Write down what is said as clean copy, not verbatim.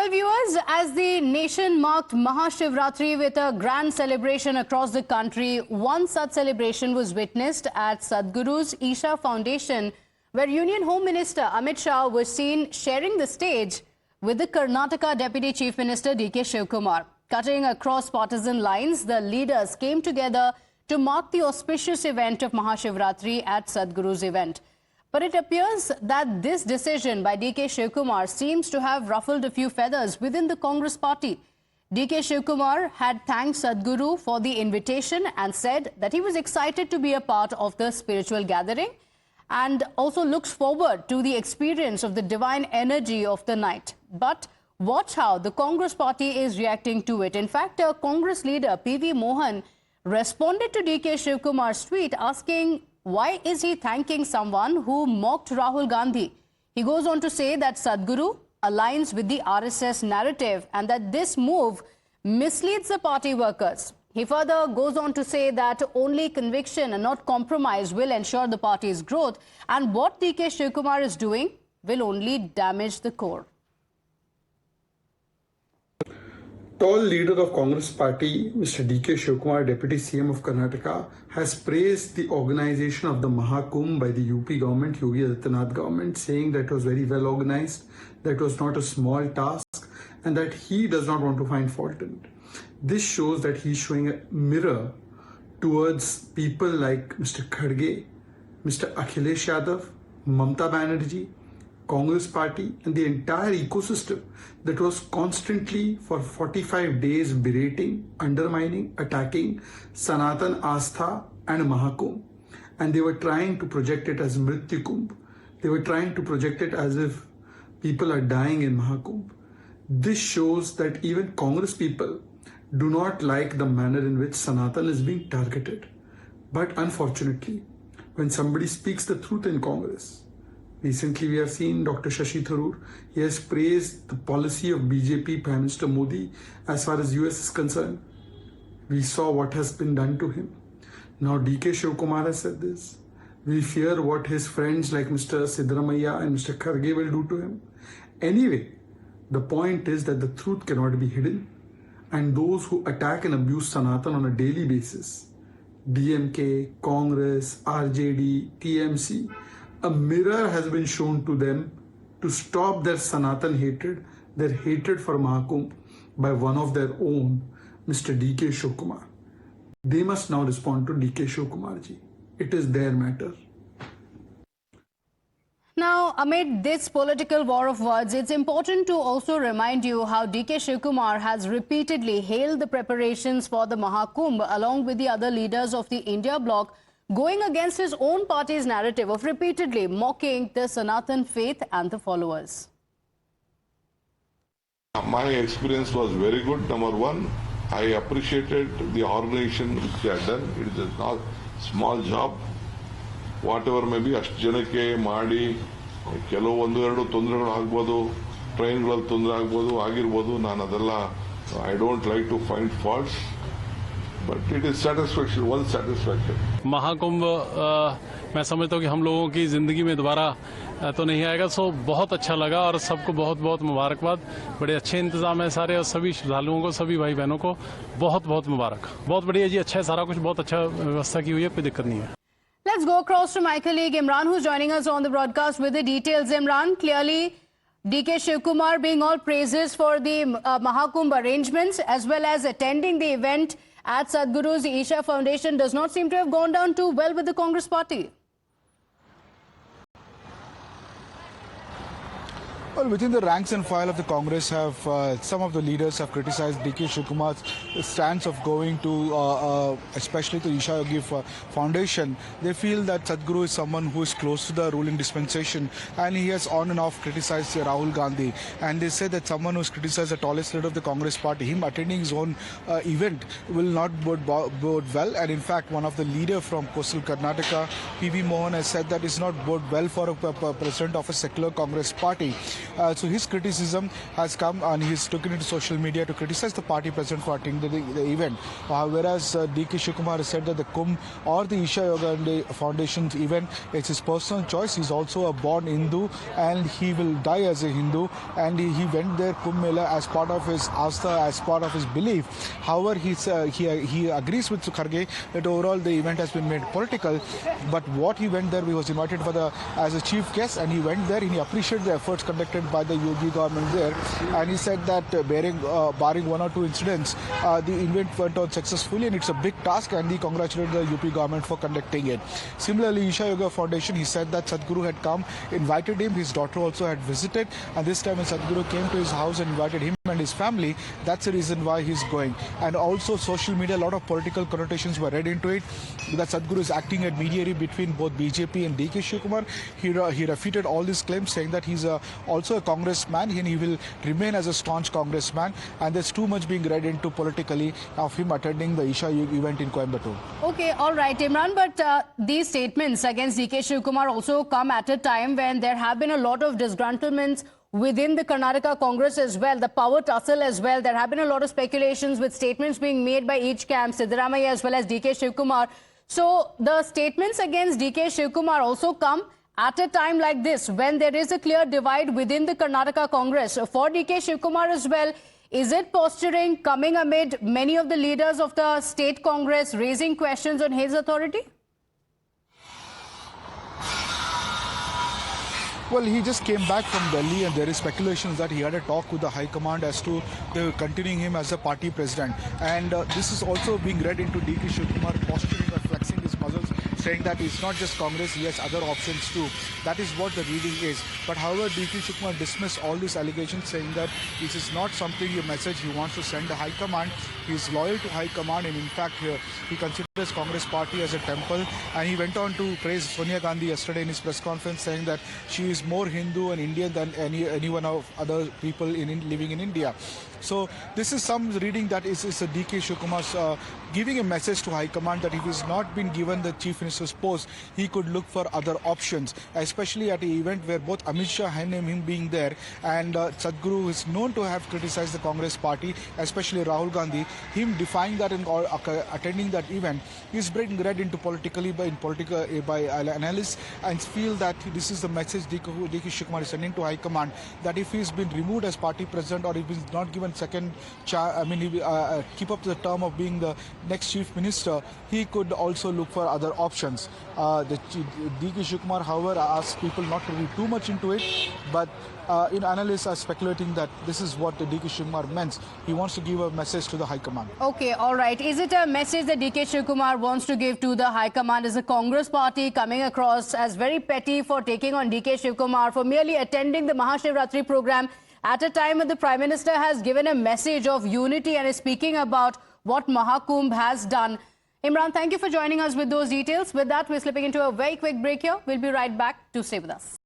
Well, viewers, as the nation marked Mahashivratri with a grand celebration across the country, one such celebration was witnessed at Sadhguru's Isha Foundation, where Union Home Minister Amit Shah was seen sharing the stage with the Karnataka Deputy Chief Minister D.K. Shivkumar. Cutting across partisan lines, the leaders came together to mark the auspicious event of Mahashivratri at Sadhguru's event. But it appears that this decision by D.K. Shivkumar seems to have ruffled a few feathers within the Congress party. D.K. Shivkumar had thanked Sadhguru for the invitation and said that he was excited to be a part of the spiritual gathering and also looks forward to the experience of the divine energy of the night. But watch how the Congress party is reacting to it. In fact, a Congress leader, P.V. Mohan, responded to D.K. Shivkumar's tweet asking, why is he thanking someone who mocked Rahul Gandhi? He goes on to say that Sadhguru aligns with the RSS narrative and that this move misleads the party workers. He further goes on to say that only conviction and not compromise will ensure the party's growth, and what D.K. Shivkumar is doing will only damage the core. Tall leader of Congress party, Mr. D.K. Shivkumar, Deputy CM of Karnataka, has praised the organization of the Mahakumbh by the UP government, Yogi Adityanath government, saying that it was very well organized, that it was not a small task, and that he does not want to find fault in it. This shows that he's showing a mirror towards people like Mr. Kharge, Mr. Akhilesh Yadav, Mamta Banerjee, Congress party and the entire ecosystem that was constantly for 45 days berating, undermining, attacking Sanatan Astha and Mahakumbh. And they were trying to project it as Mrityu Kumbh. They were trying to project it as if people are dying in Mahakumbh. This shows that even Congress people do not like the manner in which Sanatan is being targeted. But unfortunately, when somebody speaks the truth in Congress, recently, we have seen Dr. Shashi Tharoor. He has praised the policy of BJP Prime Minister Modi as far as US is concerned. We saw what has been done to him. Now D.K. Shivkumar has said this. We fear what his friends like Mr. Siddaramaiah and Mr. Kharge will do to him. Anyway, the point is that the truth cannot be hidden. And those who attack and abuse Sanatan on a daily basis, DMK, Congress, RJD, TMC, a mirror has been shown to them to stop their Sanatan hatred, their hatred for Mahakumbh by one of their own, Mr. D.K. Shivkumar. They must now respond to D.K. Shivkumar ji. It is their matter. Now, amid this political war of words, it's important to also remind you how D.K. Shivkumar has repeatedly hailed the preparations for the Mahakumbh along with the other leaders of the India bloc, going against his own party's narrative of repeatedly mocking the Sanatan faith and the followers. My experience was very good. Number one, I appreciated the organization which they had done. It is not small job. Whatever may be, ಅಷ್ಟು ಜನಕ್ಕೆ ಮಾಡಿ ಕೆಲವು ಒಂದೆರಡು ತೊಂದರೆಗಳು ಆಗ್ಬೋದು, ಟ್ರೈನ್ಗಳಲ್ಲಿ ತೊಂದರೆ ಆಗ್ಬೋದು, ಆಗಿರ್ಬೋದು. ನಾನು ಅದೆಲ್ಲ I don't like to find faults. But it is satisfaction, one satisfaction. Mahakumbh मैं समझता हूँ कि हम लोगों की जिंदगी में दोबारा तो नहीं आएगा, सो बहुत अच्छा लगा और सबको बहुत बहुत मुबारकबाद. बड़े अच्छे इंतजाम है सारे और सभी श्रद्धालुओं को, सभी भाई बहनों को बहुत बहुत मुबारक. बहुत बढ़िया जी, अच्छा है सारा कुछ, बहुत अच्छा व्यवस्था की हुई है, कोई दिक्कत नहीं है. Let's go across to my colleague Imran, who's joining us on the broadcast with the details. Imran, clearly D.K. Shivkumar being all praises for the Mahakumbh arrangements as well as attending the event at Sadhguru's Isha Foundation does not seem to have gone down too well with the Congress party. Well, within the ranks and file of the Congress, some of the leaders have criticized D.K. Shivkumar's stance of going to, especially to Isha Yogi Foundation. They feel that Sadhguru is someone who is close to the ruling dispensation, and he has on and off criticized Rahul Gandhi. And they say that someone who has criticized the tallest leader of the Congress party, him attending his own event, will not bode well. And in fact, one of the leader from coastal Karnataka, P.V. Mohan, has said that it's not bode well for a president of a secular Congress party. So his criticism has come and he's taken into social media to criticize the party president for attending the event. Whereas D.K. Shivakumar has said that the Kumbh or the Isha Yoga Foundation's event, it's his personal choice. He's also a born Hindu and he will die as a Hindu, and he went there Kumbh Mela as part of his astha, as part of his belief. However, he agrees with Kharge that overall the event has been made political, but what he went there, he was invited as a chief guest, and he went there and he appreciated the efforts conducted by the Yogi government there, and he said that barring one or two incidents, the event went on successfully, and it's a big task, and he congratulated the UP government for conducting it. Similarly, Isha Yoga Foundation, he said that Sadhguru had come, invited him, his daughter also had visited, and this time when Sadhguru came to his house and invited him and his family, that's the reason why he's going. And also social media, a lot of political connotations were read into it, that Sadhguru is acting as mediator between both BJP and D.K. Shivakumar. He refuted all these claims, saying that he's also a congressman and he will remain as a staunch congressman, and there's too much being read into politically of him attending the Isha event in Coimbatore. Okay, all right, Imran, but these statements against D.K. Shivkumar also come at a time when there have been a lot of disgruntlements within the Karnataka Congress as well, the power tussle as well. There have been a lot of speculations with statements being made by each camp, Siddaramaiah as well as D.K. Shivkumar. So the statements against D.K. Shivkumar also come at a time like this, when there is a clear divide within the Karnataka Congress. For D.K. Shivkumar as well, is it posturing coming amid many of the leaders of the state Congress raising questions on his authority? Well, he just came back from Delhi, and there is speculations that he had a talk with the High Command as to continuing him as a party president. And this is also being read into D.K. Shivkumar posturing or flexing his muscles, saying that it's not just Congress, he has other options too. That is what the reading is. But however, D.K. Shivkumar dismissed all these allegations, saying that this is not something, a message he wants to send the High Command. He is loyal to High Command, and in fact, he considers Congress party as a temple. And he went on to praise Sonia Gandhi yesterday in his press conference, saying that she is more Hindu and Indian than anyone of other people living in India. So this is some reading that is a D.K. Shivkumar's giving a message to High Command that if he's not been given the Chief Minister's post, he could look for other options, especially at an event where both Amit Shah and him being there, and Sadhguru is known to have criticized the Congress party, especially Rahul Gandhi. Him defying that and attending that event is being read into politically by analysts, and feel that this is the message D.K. Shivkumar is sending to High Command, that if he's been removed as party president or if he's not given second chance, keep up the term of being the next chief minister, he could also look for other options. D.K. Shivkumar, however, asks people not to read too much into it, but analysts are speculating that this is what the D.K. Shivkumar meant. He wants to give a message to the High Command. Okay, all right. Is it a message that D.K. Shivkumar wants to give to the High Command? Is the Congress party coming across as very petty for taking on D.K. Shivkumar, for merely attending the Mahashivratri program at a time when the Prime Minister has given a message of unity and is speaking about what Mahakumbh has done? Imran, thank you for joining us with those details. With that, we're slipping into a very quick break here. We'll be right back. Do stay with us.